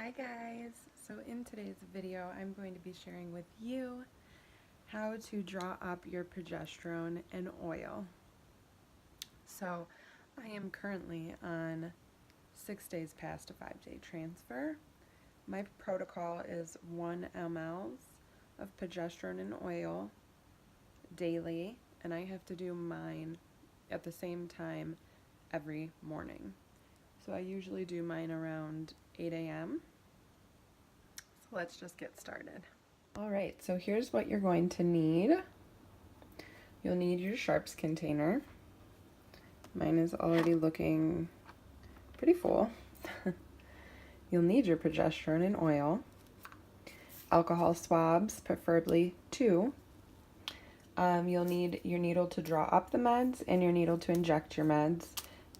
Hi guys! So in today's video I'm going to be sharing with you how to draw up your progesterone and oil. So I am currently on 6 days past a 5-day transfer. My protocol is 1 ml of progesterone and oil daily, and I have to do mine at the same time every morning. So I usually do mine around 8 a.m. So let's just get started. All right, so here's what you're going to need. You'll need your sharps container. Mine is already looking pretty full. You'll need your progesterone and oil. Alcohol swabs, preferably 2. You'll need your needle to draw up the meds and your needle to inject your meds,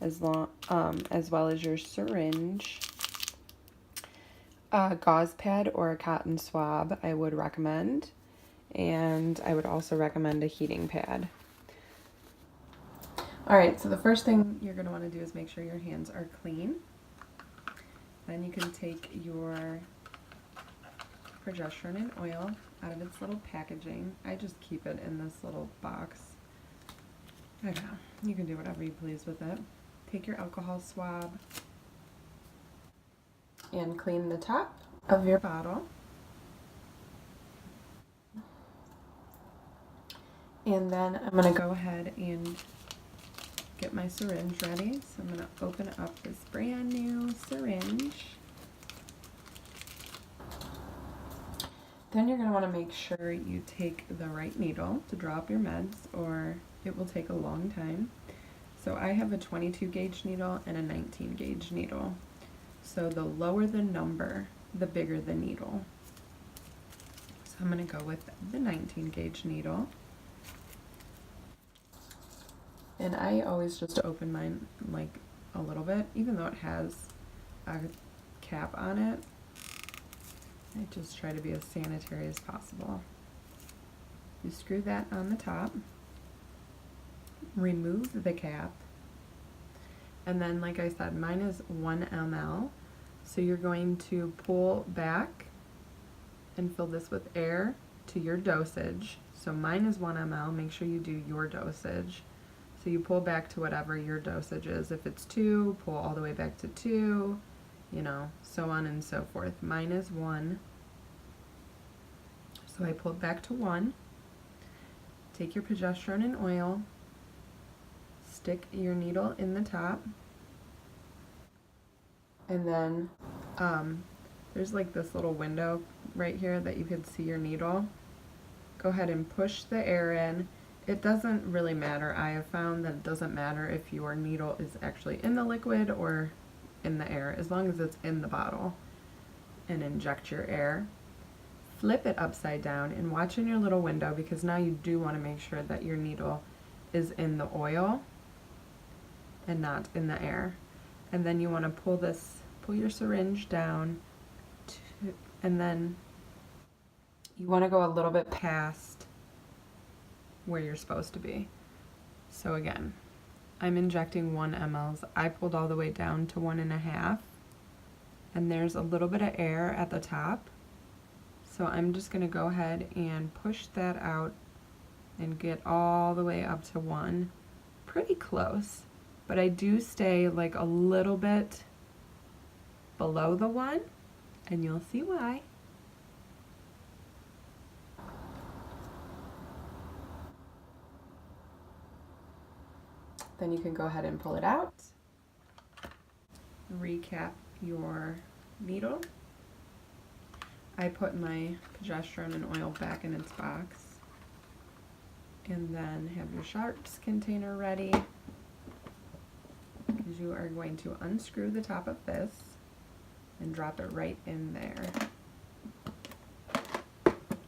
as well as your syringe. A gauze pad or a cotton swab I would recommend, and I would also recommend a heating pad. Alright, so the first thing you're going to want to do is make sure your hands are clean. Then you can take your progesterone and oil out of its little packaging. I just keep it in this little box. I don't know, you can do whatever you please with it. Take your alcohol swab and clean the top of your bottle. And then I'm going to go ahead and get my syringe ready. So I'm going to open up this brand new syringe. Then you're going to want to make sure you take the right needle to draw up your meds, or it will take a long time. So I have a 22 gauge needle and a 19 gauge needle. So the lower the number, the bigger the needle. So I'm going to go with the 19 gauge needle. And I always just open mine like a little bit, even though it has a cap on it. I just try to be as sanitary as possible. You screw that on the top, remove the cap, and then, like I said, mine is 1 ml. So you're going to pull back and fill this with air to your dosage. So mine is 1 ml. Make sure you do your dosage. So you pull back to whatever your dosage is. If it's 2, pull all the way back to 2, you know, so on and so forth. Mine is 1. So I pulled back to 1. Take your progesterone and oil, stick your needle in the top, and then there's like this little window right here that you can see your needle. Go ahead and push the air in. It doesn't really matter. I have found that it doesn't matter if your needle is actually in the liquid or in the air, as long as it's in the bottle. And inject your air. Flip it upside down and watch in your little window, because now you do want to make sure that your needle is in the oil and not in the air. And then you want to pull your syringe down, and then you want to go a little bit past where you're supposed to be. So again, I'm injecting 1 ml. I pulled all the way down to 1.5, and there's a little bit of air at the top. So I'm just going to go ahead and push that out and get all the way up to 1. Pretty close, but I do stay like a little bit below the 1, and you'll see why. Then you can go ahead and pull it out. Recap your needle. I put my progesterone and oil back in its box. And then have your sharps container ready, because you are going to unscrew the top of this and drop it right in there.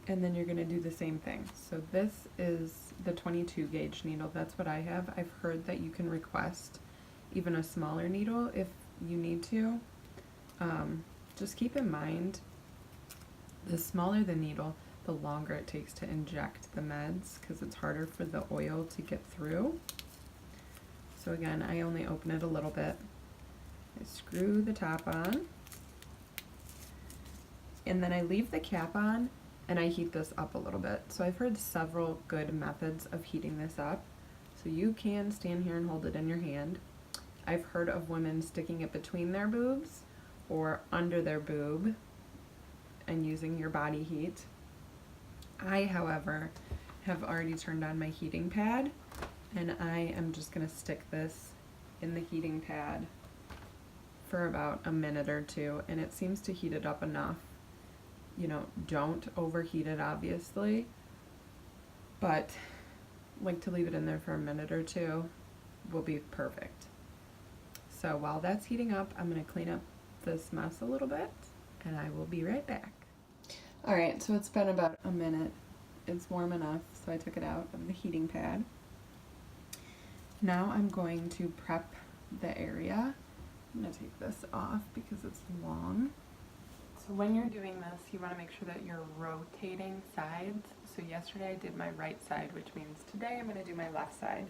And then you're going to do the same thing. So this is the 22 gauge needle. That's what I have. I've heard that you can request even a smaller needle if you need to. Just keep in mind, the smaller the needle, the longer it takes to inject the meds, because it's harder for the oil to get through. So again, I only open it a little bit. I screw the top on, And then I leave the cap on and I heat this up a little bit. So I've heard several good methods of heating this up. So you can stand here and hold it in your hand. I've heard of women sticking it between their boobs or under their boob and using your body heat. I, however, have already turned on my heating pad, and I am just going to stick this in the heating pad for about a minute or two, and it seems to heat it up enough. You know, don't overheat it, obviously, but like to leave it in there for a minute or two will be perfect. So while that's heating up, I'm going to clean up this mess a little bit, and I will be right back. Alright, so it's been about a minute. It's warm enough, so I took it out of the heating pad. Now I'm going to prep the area. I'm going to take this off because it's long. So when you're doing this, you want to make sure that you're rotating sides. So yesterday I did my right side, which means today I'm going to do my left side.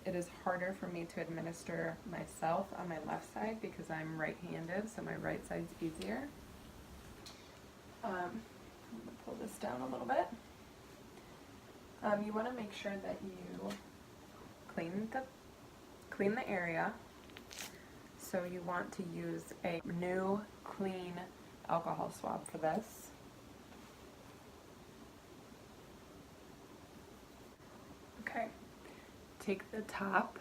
It is harder for me to administer myself on my left side because I'm right-handed, so my right side's easier. I'm going to pull this down a little bit. You want to make sure that you clean the area. So you want to use a new, clean alcohol swab for this. Okay. Take the top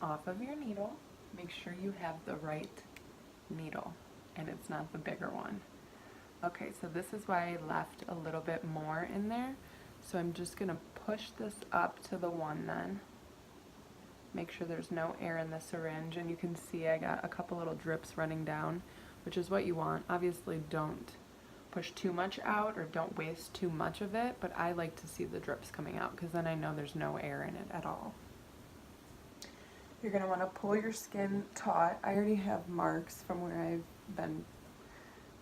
off of your needle. Make sure you have the right needle and it's not the bigger one. Okay, so this is why I left a little bit more in there. So I'm just going to push this up to the one then. Make sure there's no air in the syringe, and you can see I got a couple little drips running down, which is what you want. Obviously don't push too much out or don't waste too much of it, but I like to see the drips coming out because then I know there's no air in it at all. You're going to want to pull your skin taut. I already have marks from where I've been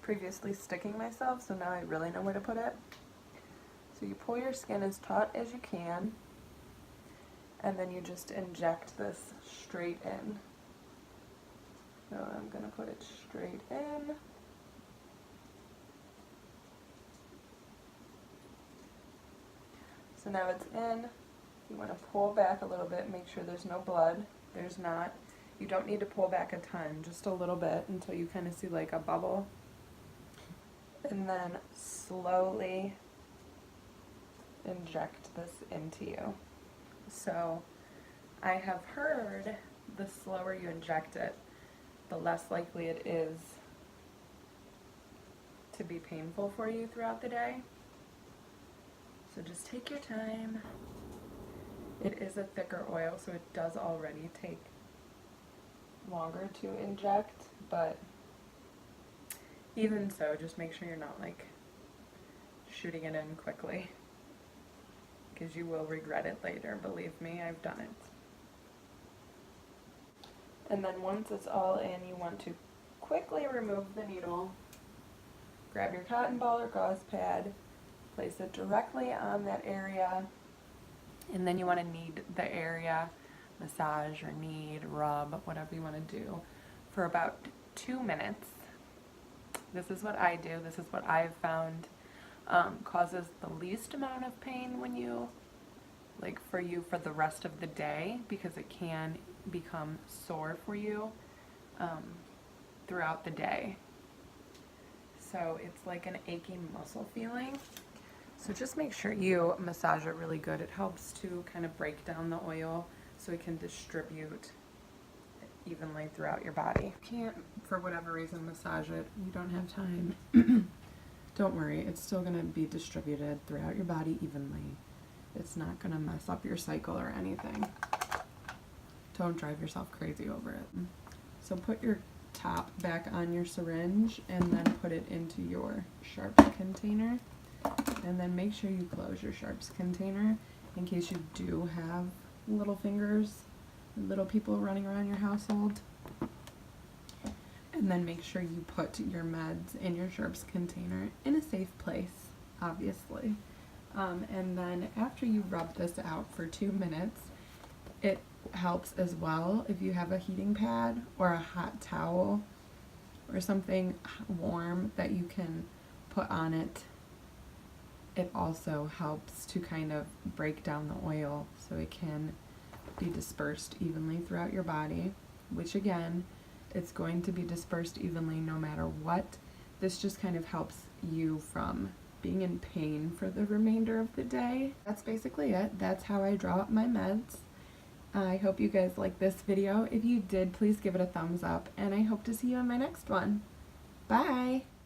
previously sticking myself, so now I really know where to put it. So you pull your skin as taut as you can, and then you just inject this straight in. So I'm going to put it straight in. So now it's in. You want to pull back a little bit, make sure there's no blood. There's not. You don't need to pull back a ton, just a little bit until you kind of see like a bubble. And then slowly inject this into you. So I have heard the slower you inject it, the less likely it is to be painful for you throughout the day. So just take your time. It is a thicker oil, so it does already take longer to inject, but even so, just make sure you're not like shooting it in quickly, because you will regret it later. Believe me, I've done it. And then once it's all in, you want to quickly remove the needle. Grab your cotton ball or gauze pad, place it directly on that area, and then you want to knead the area, massage or knead, rub, whatever you want to do, for about 2 minutes. This is what I do. This is what I've found causes the least amount of pain when you, like for you for the rest of the day, because it can become sore for you throughout the day. So it's like an aching muscle feeling. So just make sure you massage it really good. It helps to kind of break down the oil so it can distribute evenly throughout your body. If you can't, for whatever reason, massage it, you don't have time, don't worry, it's still going to be distributed throughout your body evenly. It's not going to mess up your cycle or anything. Don't drive yourself crazy over it. So put your top back on your syringe and then put it into your sharps container, and then make sure you close your sharps container in case you do have little fingers, little people running around your household. And then make sure you put your meds in your sharps container in a safe place, obviously. And then after you rub this out for 2 minutes, it helps as well if you have a heating pad or a hot towel or something warm that you can put on it, it also helps to kind of break down the oil so it can be dispersed evenly throughout your body, which again, it's going to be dispersed evenly no matter what. This just kind of helps you from being in pain for the remainder of the day. That's basically it. That's how I draw up my meds. I hope you guys like this video. If you did, please give it a thumbs up, and I hope to see you in my next one. Bye!